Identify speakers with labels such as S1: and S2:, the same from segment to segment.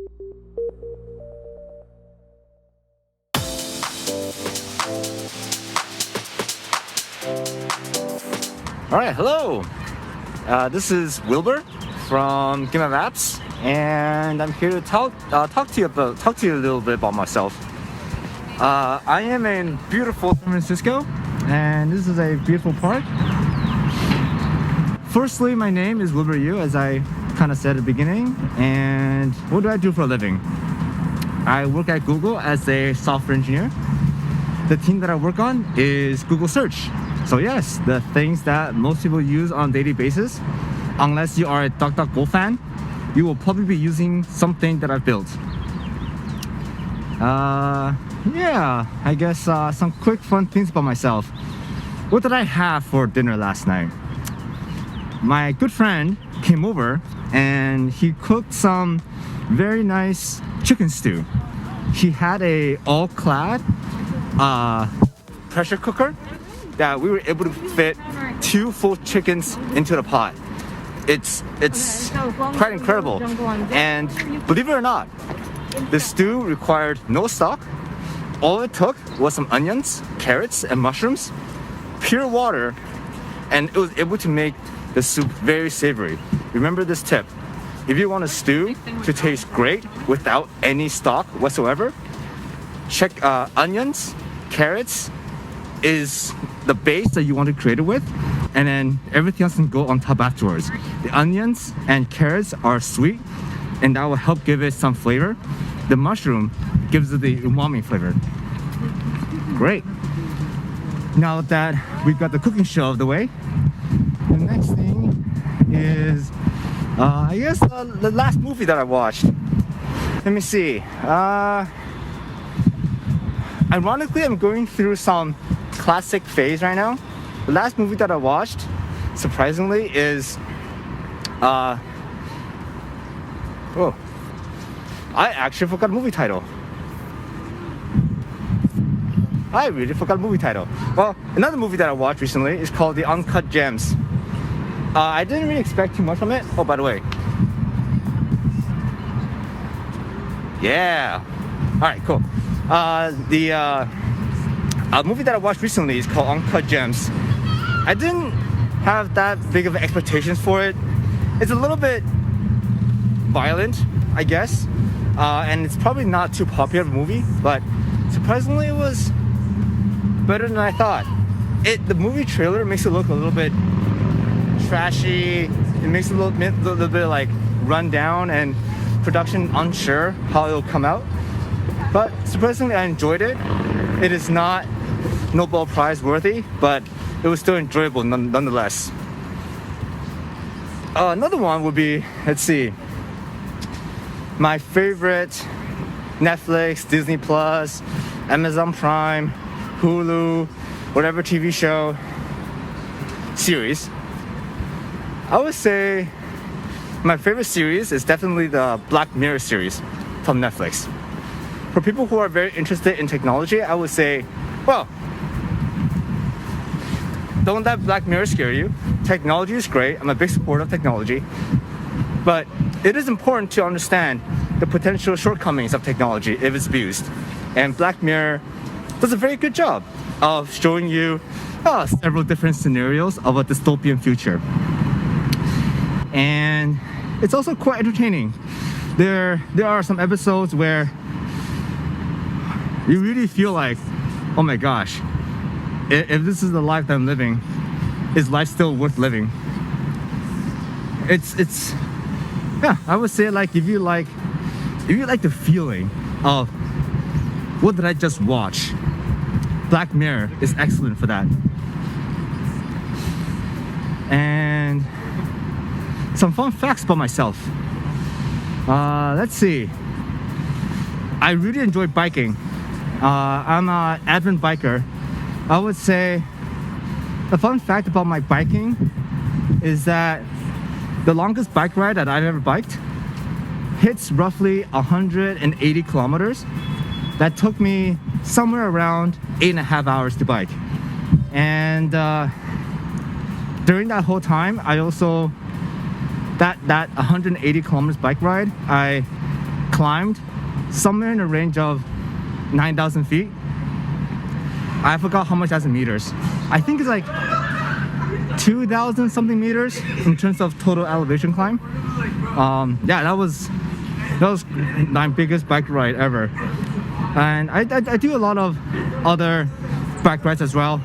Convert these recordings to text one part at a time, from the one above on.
S1: All right, hello. This is Wilbur from GoA Maps, and I'm here to talk to you a little bit about myself. I am in beautiful San Francisco, and this is a beautiful park. Firstly, my name is Wilbur Yu, as I kind of said at the beginning. And what do I do for a living? I work at Google as a software engineer. The team that I work on is Google Search. So yes, the things that most people use on a daily basis, unless you are a DuckDuckGo fan, you will probably be using something that I've built. Yeah, I guess some quick fun things about myself. What did I have for dinner last night? My good friend came over and he cooked some very nice chicken stew. He had a all-clad pressure cooker that we were able to fit 2 full chickens into the pot. It's quite incredible. And believe it or not, the stew required no stock. All it took was some onions, carrots, and mushrooms, pure water, and it was able to make the soup very savory. Remember this tip: if you want a stew to taste great without any stock whatsoever, check onions, carrots is the base that you want to create it with, and then everything else can go on top afterwards. The onions and carrots are sweet, and that will help give it some flavor. The mushroom gives it the umami flavor. Great. Now that we've got the cooking show out of the way, the next thing is, I guess the last movie that I watched. Let me see. Ironically, I'm going through some classic phase right now. The last movie that I watched, surprisingly, is I actually forgot the movie title. I really forgot the movie title. Well, another movie that I watched recently is called The Uncut Gems. I didn't really expect too much from it. Oh, by the way. Yeah. Alright, cool. The movie that I watched recently is called Uncut Gems. I didn't have that big of expectations for it. It's a little bit violent, I guess, and it's probably not too popular of a movie, but surprisingly it was better than I thought. The movie trailer makes it look a little bit trashy. It makes it a little bit like run down and production unsure how it'll come out. But surprisingly, I enjoyed it. It is not Nobel Prize worthy, but it was still enjoyable nonetheless. Another one would be, let's see, my favorite Netflix, Disney Plus, Amazon Prime, Hulu, whatever TV show series. I would say my favorite series is definitely the Black Mirror series from Netflix. For people who are very interested in technology, I would say, well, don't let Black Mirror scare you. Technology is great. I'm a big supporter of technology. But it is important to understand the potential shortcomings of technology if it's abused. And Black Mirror does a very good job of showing you several different scenarios of a dystopian future. And it's also quite entertaining. There are some episodes where you really feel like, oh my gosh, if this is the life that I'm living, is life still worth living? It's yeah, I would say, like, if you like the feeling of what did I just watch, Black Mirror is excellent for that. And some fun facts about myself. Let's see. I really enjoy biking. I'm an avid biker. I would say a fun fact about my biking is that the longest bike ride that I've ever biked hits roughly 180 kilometers. That took me somewhere around 8.5 hours to bike. And during that whole time, I also, that 180 kilometers bike ride, I climbed somewhere in the range of 9,000 feet. I forgot how much that's in meters. I think it's like 2,000 something meters in terms of total elevation climb. Yeah, that was my biggest bike ride ever. And I do a lot of other bike rides as well.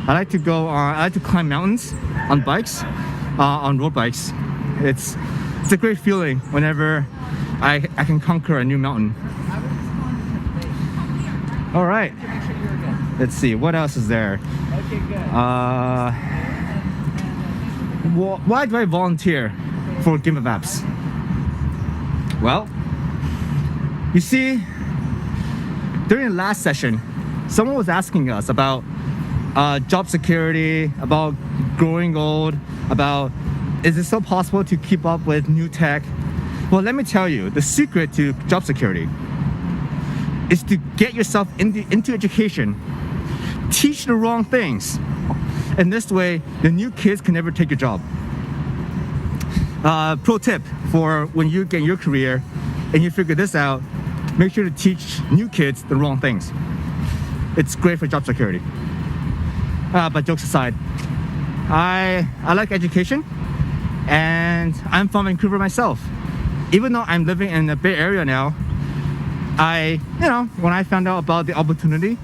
S1: I like to climb mountains on bikes, on road bikes. It's a great feeling whenever I can conquer a new mountain. All right, let's see, what else is there? Why do I volunteer for Game of Apps? Well, you see, during the last session, someone was asking us about job security, about growing old, about is it still possible to keep up with new tech? Well, let me tell you, the secret to job security is to get yourself into education. Teach the wrong things. And this way, the new kids can never take your job. Pro tip for when you get your career and you figure this out, make sure to teach new kids the wrong things. It's great for job security. But jokes aside, I like education, and I'm from Vancouver myself. Even though I'm living in the Bay Area now, when I found out about the opportunity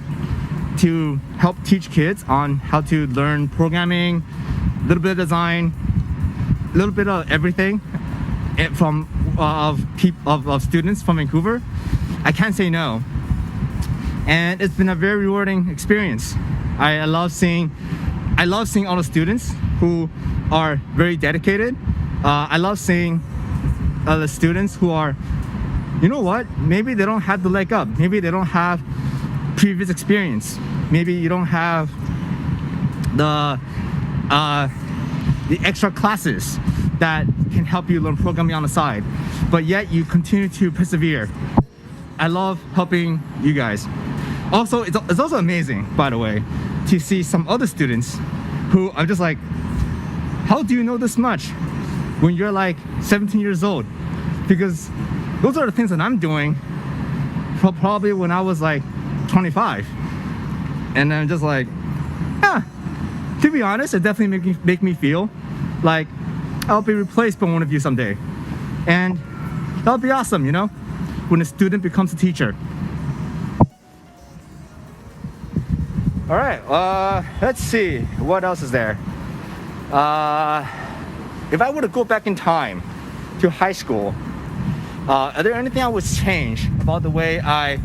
S1: to help teach kids on how to learn programming, a little bit of design, a little bit of everything of students from Vancouver, I can't say no. And it's been a very rewarding experience. I love seeing all the students who are very dedicated. I love seeing the students who are, you know what, maybe they don't have the leg up. Maybe they don't have previous experience. Maybe you don't have the extra classes that can help you learn programming on the side, but yet you continue to persevere. I love helping you guys. Also, it's also amazing, by the way, to see some other students who I'm just like, how do you know this much when you're like 17 years old? Because those are the things that I'm doing probably when I was like 25. And I'm just like, to be honest, it definitely make me feel like I'll be replaced by one of you someday. And that'll be awesome, when a student becomes a teacher. All right, let's see, what else is there? If I were to go back in time to high school, are there anything I would change about the way I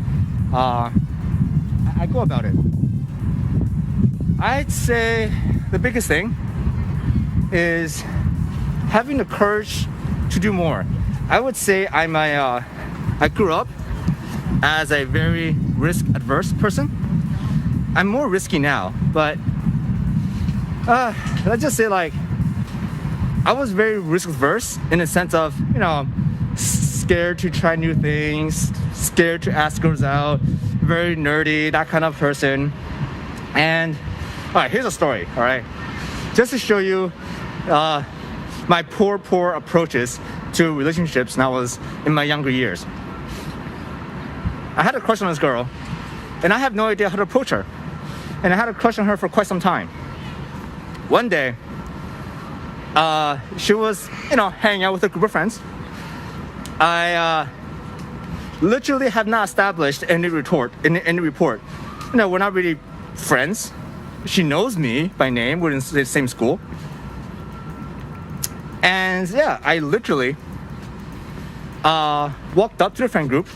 S1: go about it? I'd say the biggest thing is having the courage to do more. I would say I grew up as a very risk-averse person. I'm more risky now, but let's just say I was very risk-averse in the sense of, scared to try new things, scared to ask girls out, very nerdy, that kind of person. And all right, here's a story, all right? Just to show you my poor approaches to relationships when I was in my younger years. I had a crush on this girl, and I have no idea how to approach her. And I had a crush on her for quite some time. One day, she was, hanging out with a group of friends. I literally have not established any report. We're not really friends. She knows me by name. We're in the same school. And yeah, I literally walked up to the friend group,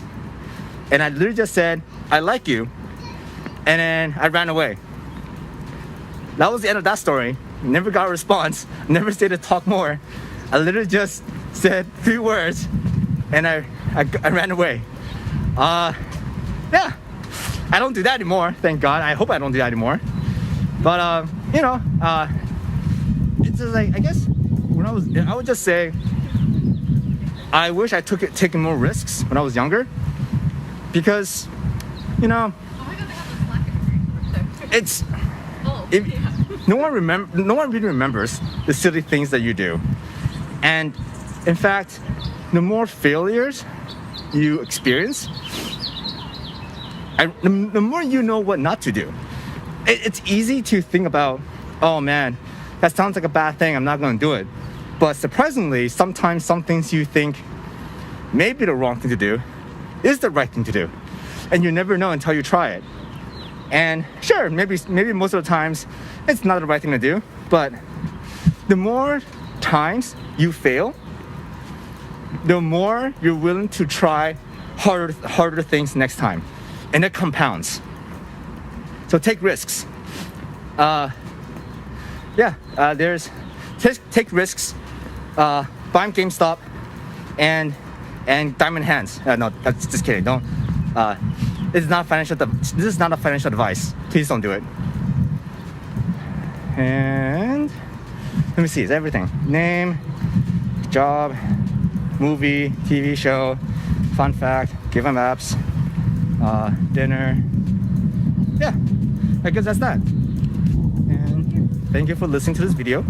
S1: and I literally just said, "I like you," and then I ran away. That was the end of that story. Never got a response. Never stayed to talk more. I literally just said 3 words, and I ran away. Yeah, I don't do that anymore. Thank God. I hope I don't do that anymore. But it's just like, I guess I would just say I wish I taken more risks when I was younger, because it's no one really remembers the silly things that you do. And in fact, the more failures you experience, the more you know what not to do. It's easy to think about, oh man, that sounds like a bad thing, I'm not going to do it. But surprisingly, sometimes some things you think may be the wrong thing to do is the right thing to do. And you never know until you try it. And sure, maybe most of the times it's not the right thing to do, but the more times you fail, the more you're willing to try harder things next time. And it compounds. So take risks. Take risks. Buying GameStop and Diamond Hands. No, that's just kidding. Don't. This is not a financial advice. Please don't do it. And let me see. It's everything. Name, job, movie, TV show, fun fact, give them apps, dinner. Yeah, I guess that's that. And thank you for listening to this video.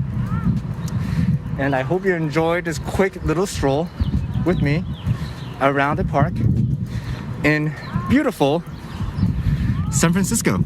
S1: And I hope you enjoyed this quick little stroll with me around the park in beautiful San Francisco.